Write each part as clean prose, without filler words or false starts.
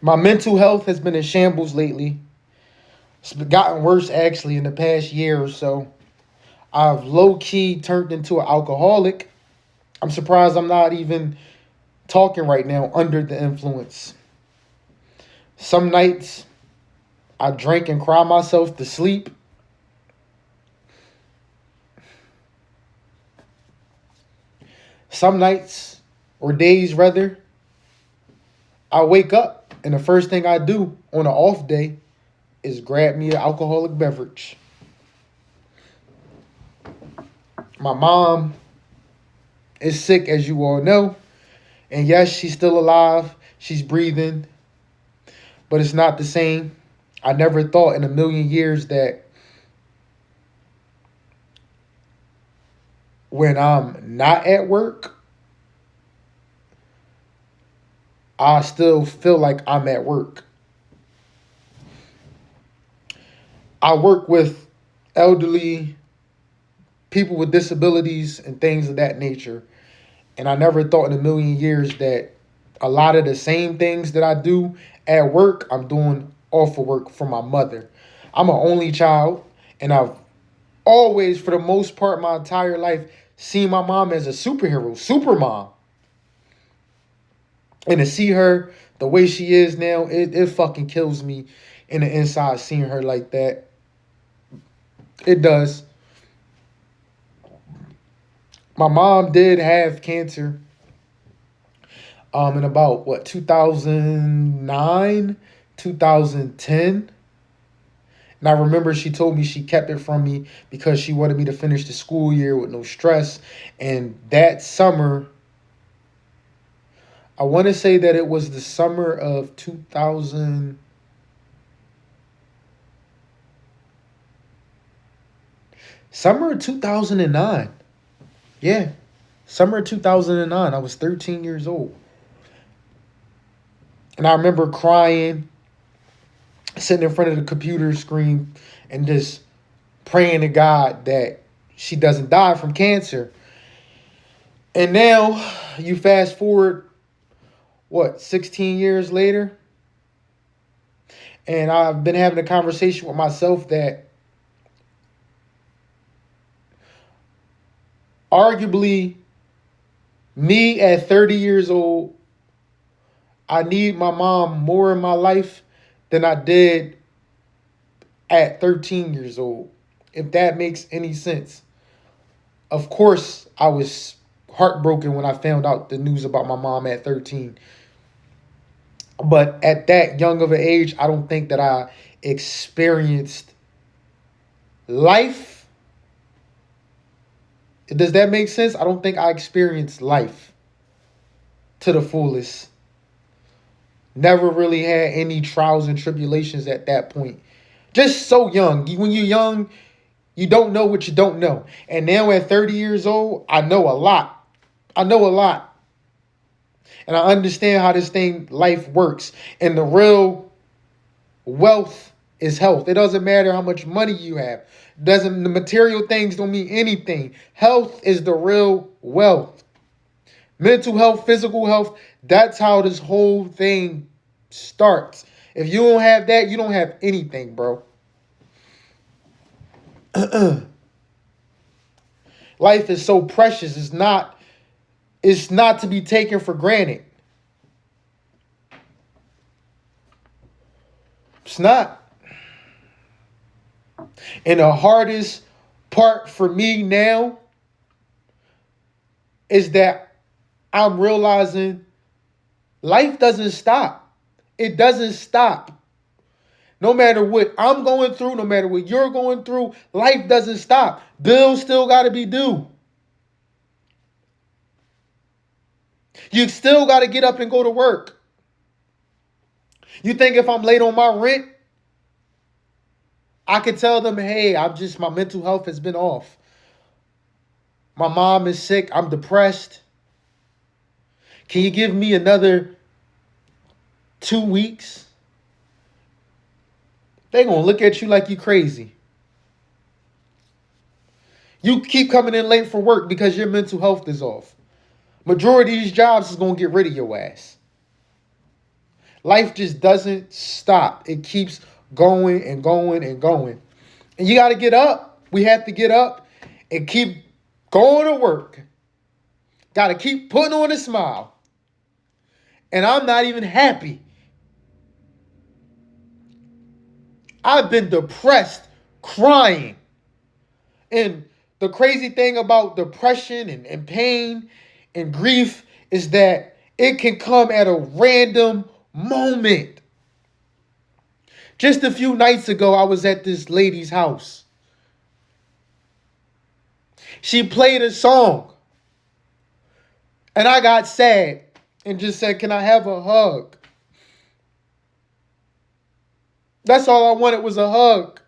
My mental health has been in shambles lately. It's gotten worse actually in the past year or so. I've low key turned into an alcoholic. I'm surprised I'm not even talking right now under the influence. Some nights I drink and cry myself to sleep. Some nights, or days rather, I wake up and the first thing I do on an off day is grab me an alcoholic beverage. My mom is sick, as you all know. And yes, she's still alive. She's breathing. But it's not the same. I never thought in a million years that when I'm not at work, I still feel like I'm at work. I work with elderly people with disabilities and things of that nature. And I never thought in a million years that a lot of the same things that I do at work, I'm doing off of work for my mother. I'm an only child, and I've always, for the most part, my entire life, seen my mom as a superhero, super mom. And to see her the way she is now, it fucking kills me in the inside seeing her like that. It does. My mom did have cancer in about, 2009, 2010. And I remember she told me she kept it from me because she wanted me to finish the school year with no stress. And that summer, I want to say that it was the summer of 2000, summer of 2009. Yeah, summer of 2009. I was 13 years old. And I remember crying, sitting in front of the computer screen and just praying to God that she doesn't die from cancer. And now you fast forward, 16 years later? And I've been having a conversation with myself that arguably me at 30 years old, I need my mom more in my life than I did at 13 years old, if that makes any sense. Of course, I was heartbroken when I found out the news about my mom at 13. But at that young of an age, I don't think that I experienced life. Does that make sense? I don't think I experienced life to the fullest. Never really had any trials and tribulations at that point. Just so young. When you're young, you don't know what you don't know. And now at 30 years old, I know a lot. I know a lot. And I understand how this thing, life works. And the real wealth is health. It doesn't matter how much money you have. The material things don't mean anything. Health is the real wealth. Mental health, physical health, that's how this whole thing starts. If you don't have that, you don't have anything, bro. Life is so precious. It's not to be taken for granted. It's not. And the hardest part for me now is that I'm realizing life doesn't stop. It doesn't stop. No matter what I'm going through, no matter what you're going through, life doesn't stop. Bills still got to be due. You still got to get up and go to work. You think if I'm late on my rent, I could tell them, hey, my mental health has been off. My mom is sick. I'm depressed. Can you give me another 2 weeks? They're going to look at you like you crazy. You keep coming in late for work because your mental health is off. Majority of these jobs is going to get rid of your ass. Life just doesn't stop. It keeps going and going and going. And you got to get up. We have to get up and keep going to work. Got to keep putting on a smile. And I'm not even happy. I've been depressed, crying. And the crazy thing about depression and pain and grief is that it can come at a random moment. Just a few nights ago, I was at this lady's house. She played a song. And I got sad and just said, "Can I have a hug?" That's all I wanted was a hug.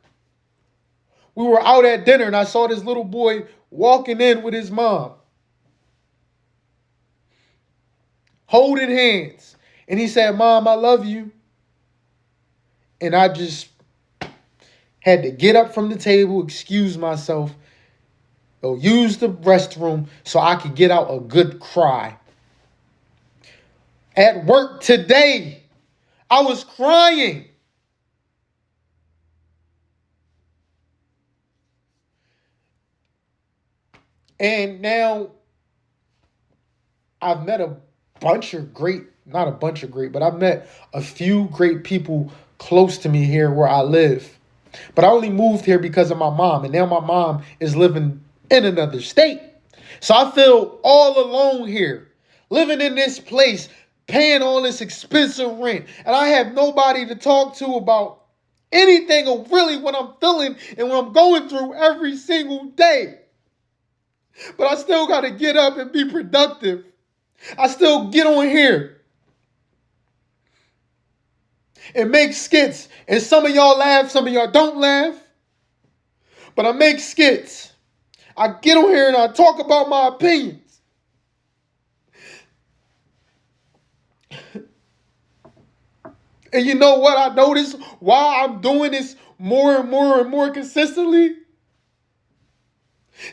We were out at dinner and I saw this little boy walking in with his mom, holding hands. And he said, "Mom, I love you." And I just had to get up from the table, excuse myself, go use the restroom so I could get out a good cry. At work today, I was crying. And now I've met not a bunch of great, but I've met a few great people close to me here where I live. But I only moved here because of my mom. And now my mom is living in another state. So I feel all alone here, living in this place, paying all this expensive rent. And I have nobody to talk to about anything of really what I'm feeling and what I'm going through every single day. But I still got to get up and be productive. I still get on here and make skits. And some of y'all laugh, some of y'all don't laugh. But I make skits. I get on here and I talk about my opinions. And you know what I notice why I'm doing this more and more and more consistently?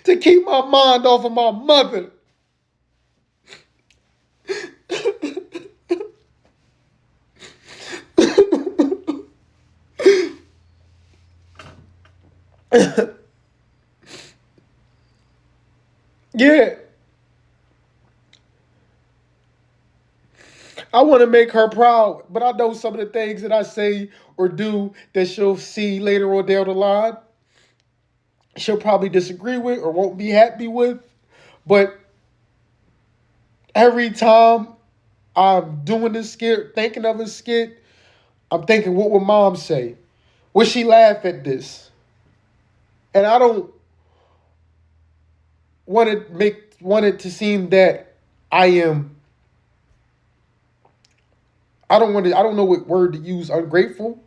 To keep my mind off of my mother. Yeah. I want to make her proud, but I know some of the things that I say or do that she'll see later on down the line, she'll probably disagree with or won't be happy with. But every time I'm doing this skit, thinking of a skit, I'm thinking, what would mom say? Would she laugh at this? And I don't want it to seem that I am. I don't know what word to use, ungrateful.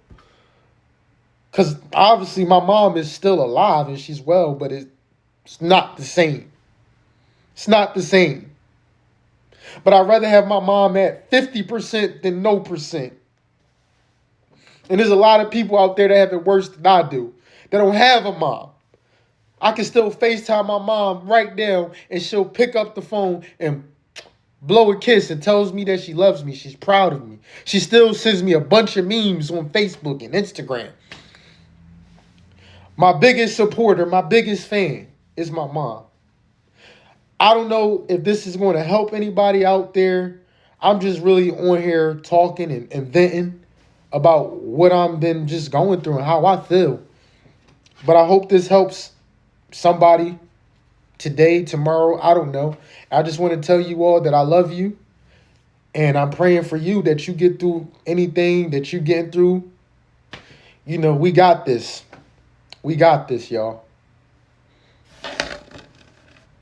Because obviously my mom is still alive and she's well, but it's not the same. It's not the same. But I'd rather have my mom at 50% than no percent. And there's a lot of people out there that have it worse than I do. That don't have a mom. I can still FaceTime my mom right now and she'll pick up the phone and blow a kiss and tells me that she loves me. She's proud of me. She still sends me a bunch of memes on Facebook and Instagram. My biggest supporter, my biggest fan is my mom. I don't know if this is going to help anybody out there. I'm just really on here talking and venting about what I've been just going through and how I feel. But I hope this helps somebody today, tomorrow, I don't know. I just want to tell you all that I love you. And I'm praying for you that you get through anything that you're getting through. You know, we got this. We got this, y'all.